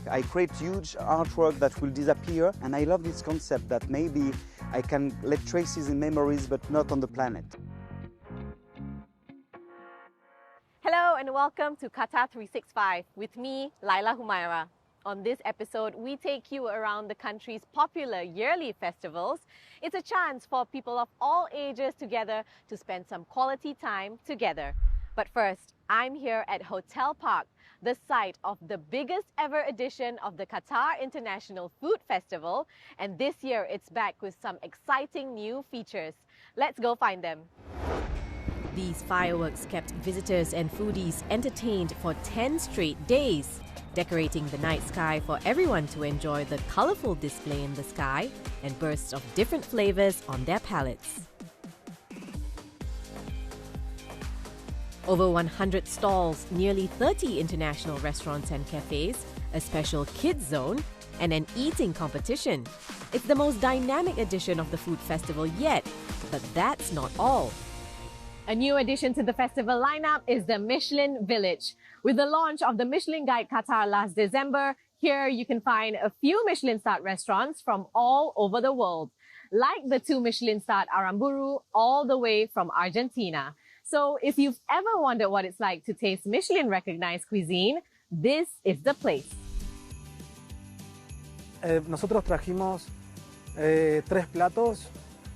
I create huge artwork that will disappear, and I love this concept that maybe I can let traces in memories but not on the planet. Hello and welcome to Qatar 365 with me, Laila Humaira. On this episode, we take you around the country's popular yearly festivals. It's a chance for people of all ages together to spend some quality time together. But first, I'm here at Hotel Park, the site of the biggest ever edition of the Qatar International Food Festival. And this year, it's back with some exciting new features. Let's go find them. These fireworks kept visitors and foodies entertained for 10 straight days, decorating the night sky for everyone to enjoy the colorful display in the sky and bursts of different flavors on their palates. Over 100 stalls, nearly 30 international restaurants and cafes, a special kids zone, and an eating competition. It's the most dynamic edition of the food festival yet, but that's not all. A new addition to the festival lineup is the Michelin Village. With the launch of the Michelin Guide Qatar last December, here you can find a few Michelin-starred restaurants from all over the world, like the 2 Michelin-starred Aramburu all the way from Argentina. So if you've ever wondered what it's like to taste Michelin-recognized cuisine, this is the place. Nosotros trajimos 3 platos.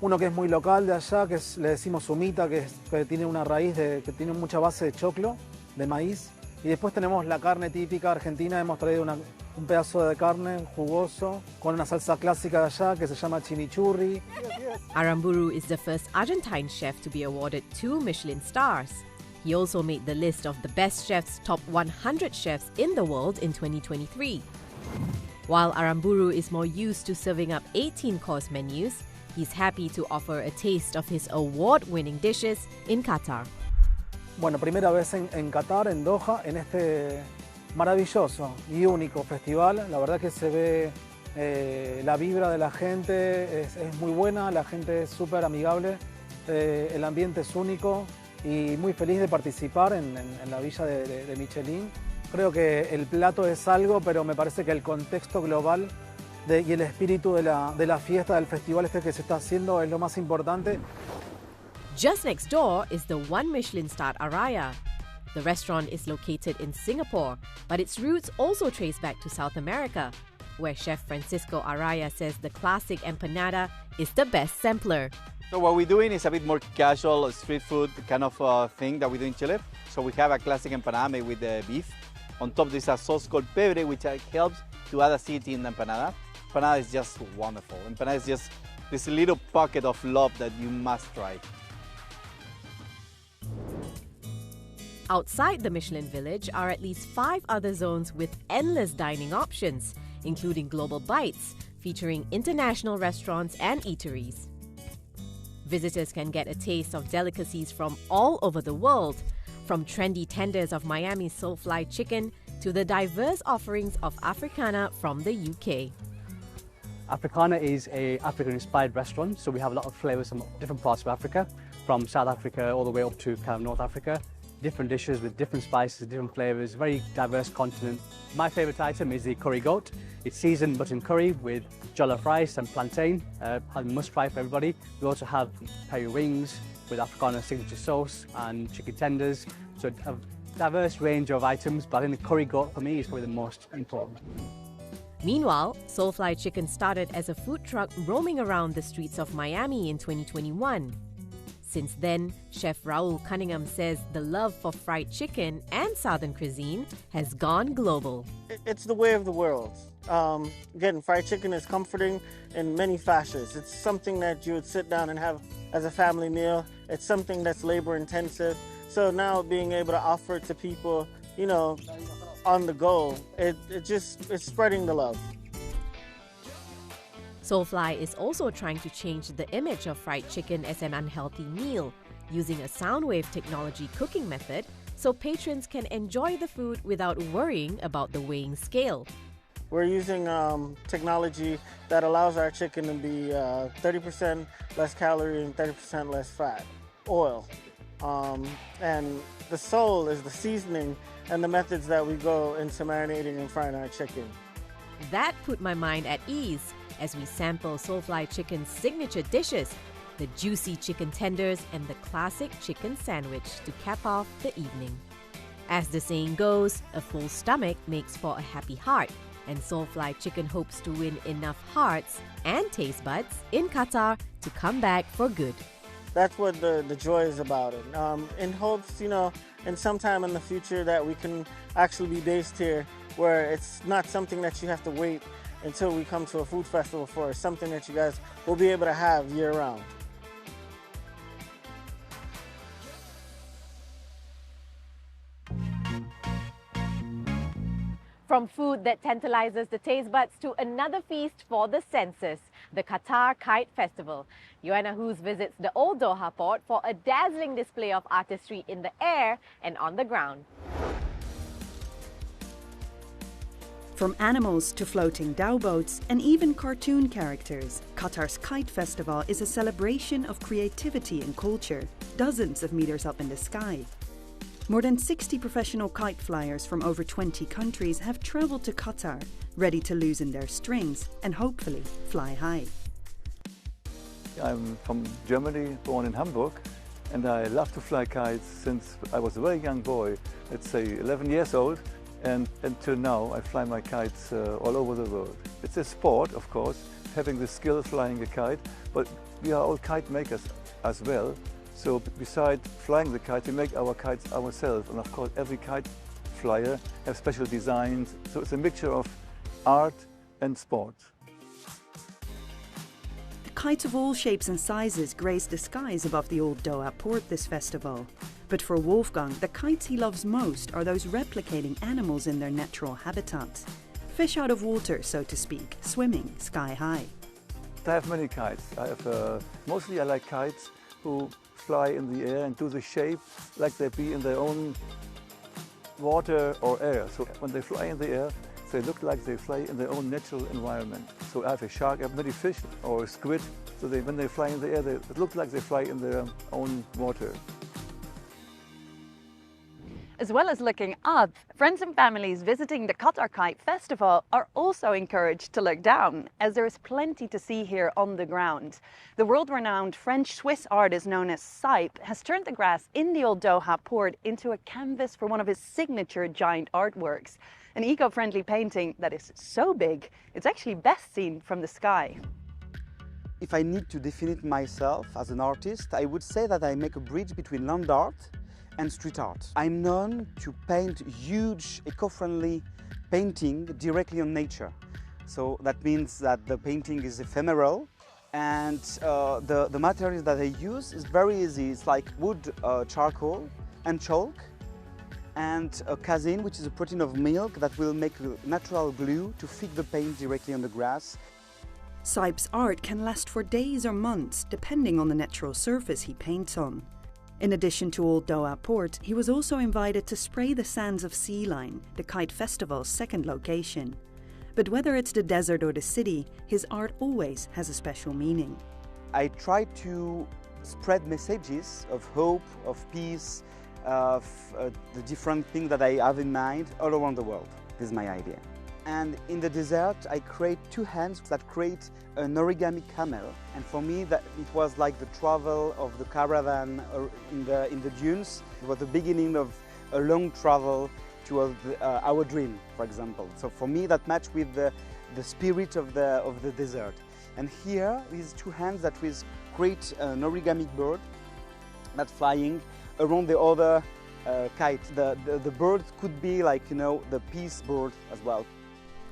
Uno que es muy local de allá, le decimos humita, que tiene una raíz, que tiene mucha base de choclo, de maíz. Y después tenemos la carne típica argentina. Hemos traído un pedazo de carne jugoso con una salsa clásica de allá que se llama chimichurri. Aramburu is the first Argentine chef to be awarded 2 Michelin stars. He also made the list of the best chefs, top 100 chefs in the world in 2023. While Aramburu is more used to serving up 18-course menus, he's happy to offer a taste of his award-winning dishes in Qatar. Bueno, primera vez en Qatar, en Doha, en este maravilloso y único festival. La verdad que se ve la vibra de la gente, es muy buena, la gente es súper amigable, el ambiente es único y muy feliz de participar en la villa de Michelin. Creo que el plato es algo, pero me parece que el contexto global y el espíritu de la fiesta del festival que se está haciendo es lo más importante. Just next door is the 1 Michelin-starred Araya. The restaurant is located in Singapore, but its roots also trace back to South America, where Chef Francisco Araya says the classic empanada is the best sampler. So what we're doing is a bit more casual street food kind of thing that we do in Chile. So we have a classic empanada made with the beef. On top there's a sauce called pebre, which helps to add acidity in the empanada. Empanada is just wonderful. Empanada is just this little pocket of love that you must try. Outside the Michelin Village are at least 5 other zones with endless dining options, including Global Bites, featuring international restaurants and eateries. Visitors can get a taste of delicacies from all over the world, from trendy tenders of Miami's soul-fried chicken to the diverse offerings of Africana from the UK. Africana is an African-inspired restaurant, so we have a lot of flavours from different parts of Africa, from South Africa all the way up to kind of North Africa. Different dishes with different spices, different flavours, very diverse continent. My favourite item is the curry goat. It's seasoned mutton curry with jollof rice and plantain, a must try for everybody. We also have peri wings with Africana signature sauce and chicken tenders, so a diverse range of items, but I think the curry goat for me is probably the most important. Meanwhile, Soulfly Chicken started as a food truck roaming around the streets of Miami in 2021. Since then, Chef Raul Cunningham says the love for fried chicken and Southern cuisine has gone global. It's the way of the world. Again, fried chicken is comforting in many fashions. It's something that you would sit down and have as a family meal. It's something that's labor intensive. So now being able to offer it to people, you know, on the go, it's spreading the love. Soulfly is also trying to change the image of fried chicken as an unhealthy meal, using a sound wave technology cooking method so patrons can enjoy the food without worrying about the weighing scale. We're using technology that allows our chicken to be 30% less calorie and 30% less fat, oil. And the soul is the seasoning and the methods that we go into marinating and frying our chicken. That put my mind at ease as we sample Soulfly Chicken's signature dishes, the juicy chicken tenders and the classic chicken sandwich to cap off the evening. As the saying goes, a full stomach makes for a happy heart, and Soulfly Chicken hopes to win enough hearts and taste buds in Qatar to come back for good. That's what the joy is about it. In hopes, in some time in the future that we can actually be based here, where it's not something that you have to wait until we come to a food festival for. It's something that you guys will be able to have year round. From food that tantalizes the taste buds to another feast for the senses, the Qatar Kite Festival. Joanna Hoos visits the Old Doha port for a dazzling display of artistry in the air and on the ground. From animals to floating dhow boats and even cartoon characters, Qatar's Kite Festival is a celebration of creativity and culture, dozens of meters up in the sky. More than 60 professional kite flyers from over 20 countries have traveled to Qatar, ready to loosen their strings and hopefully fly high. I'm from Germany, born in Hamburg, and I love to fly kites since I was a very young boy, let's say 11 years old, and until now I fly my kites all over the world. It's a sport, of course, having the skill of flying a kite, but we are all kite makers as well. So besides flying the kite, we make our kites ourselves, and of course every kite flyer has special designs, so it's a mixture of art and sport. Kites of all shapes and sizes grace the skies above the Old Doha port this festival. But for Wolfgang, the kites he loves most are those replicating animals in their natural habitats. Fish out of water, so to speak, swimming sky high. I have many kites. Mostly I like kites who fly in the air and do the shape like they be in their own water or air. So when they fly in the air, they look like they fly in their own natural environment. So I have a shark, I have many fish or a squid, so when they fly in the air, it looks like they fly in their own water. As well as looking up, friends and families visiting the Qatar Kite Festival are also encouraged to look down, as there is plenty to see here on the ground. The world-renowned French-Swiss artist known as Sype has turned the grass in the Old Doha port into a canvas for one of his signature giant artworks. An eco-friendly painting that is so big, it's actually best seen from the sky. If I need to define myself as an artist, I would say that I make a bridge between land art and street art. I'm known to paint huge eco-friendly painting directly on nature. So that means that the painting is ephemeral, and the materials that I use is very easy. It's like wood, charcoal and chalk, and a casein, which is a protein of milk that will make a natural glue to fit the paint directly on the grass. Sype's art can last for days or months, depending on the natural surface he paints on. In addition to Old Doha Port, he was also invited to spray the sands of Sea Line, the Kite Festival's second location. But whether it's the desert or the city, his art always has a special meaning. I try to spread messages of hope, of peace, of the different things that I have in mind all around the world. This is my idea. And in the desert, I create two hands that create an origami camel. And for me, that it was like the travel of the caravan in the dunes. It was the beginning of a long travel towards our dream, for example. So for me, that matched with the spirit of the desert. And here, these two hands that will create an origami bird that's flying around the other kite. The bird could be like, the peace bird as well.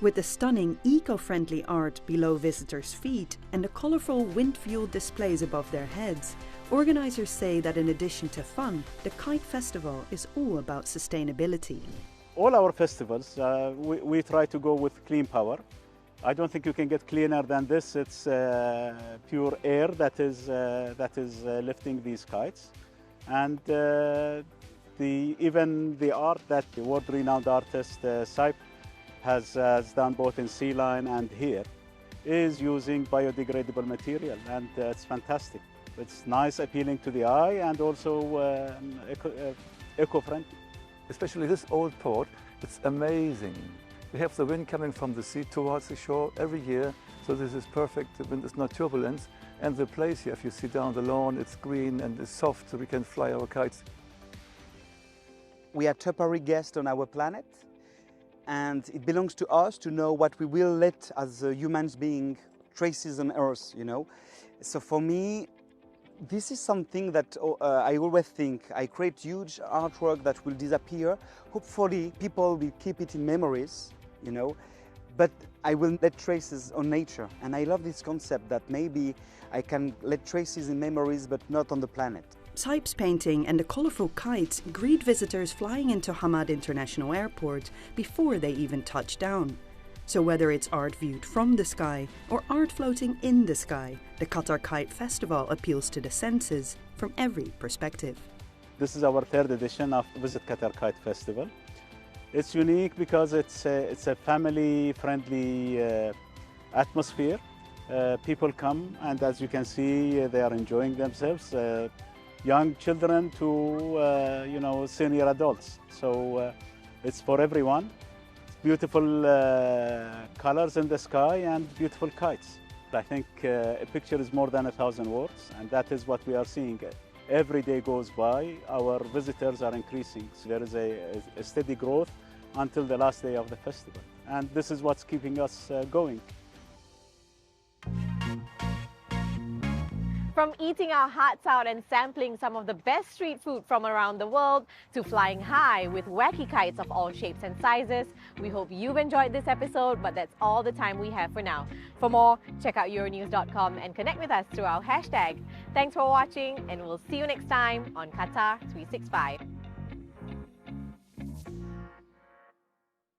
With the stunning eco-friendly art below visitors' feet and the colorful wind-fueled displays above their heads, organizers say that in addition to fun, the Kite Festival is all about sustainability. All our festivals, we try to go with clean power. I don't think you can get cleaner than this. It's pure air that is lifting these kites. And even the art that the world-renowned artist Sype has done both in Sea Line and here is using biodegradable material, and it's fantastic. It's nice, appealing to the eye, and also eco-friendly. Especially this old port, it's amazing. We have the wind coming from the sea towards the shore every year, so this is perfect. The wind is not turbulent. And the place here, if you see down the lawn, it's green and it's soft, so we can fly our kites. We are temporary guests on our planet, and it belongs to us to know what we will let as humans being traces on Earth, you know. So for me, this is something that I always think. I create huge artwork that will disappear. Hopefully people will keep it in memories, you know, but I will let traces on nature. And I love this concept that maybe I can let traces in memories but not on the planet. Saip's painting and the colourful kites greet visitors flying into Hamad International Airport before they even touch down. So whether it's art viewed from the sky or art floating in the sky, the Qatar Kite Festival appeals to the senses from every perspective. This is our third edition of Visit Qatar Kite Festival. It's unique because it's a family-friendly atmosphere. People come, and as you can see, they are enjoying themselves. Young children to senior adults. So it's for everyone. Beautiful colors in the sky and beautiful kites. I think a picture is more than 1,000 words, and that is what we are seeing. Every day goes by, our visitors are increasing. So there is a steady growth until the last day of the festival. And this is what's keeping us going. From eating our hearts out and sampling some of the best street food from around the world to flying high with wacky kites of all shapes and sizes, we hope you've enjoyed this episode, but that's all the time we have for now. For more, check out euronews.com and connect with us through our hashtag. Thanks for watching, and we'll see you next time on Qatar 365.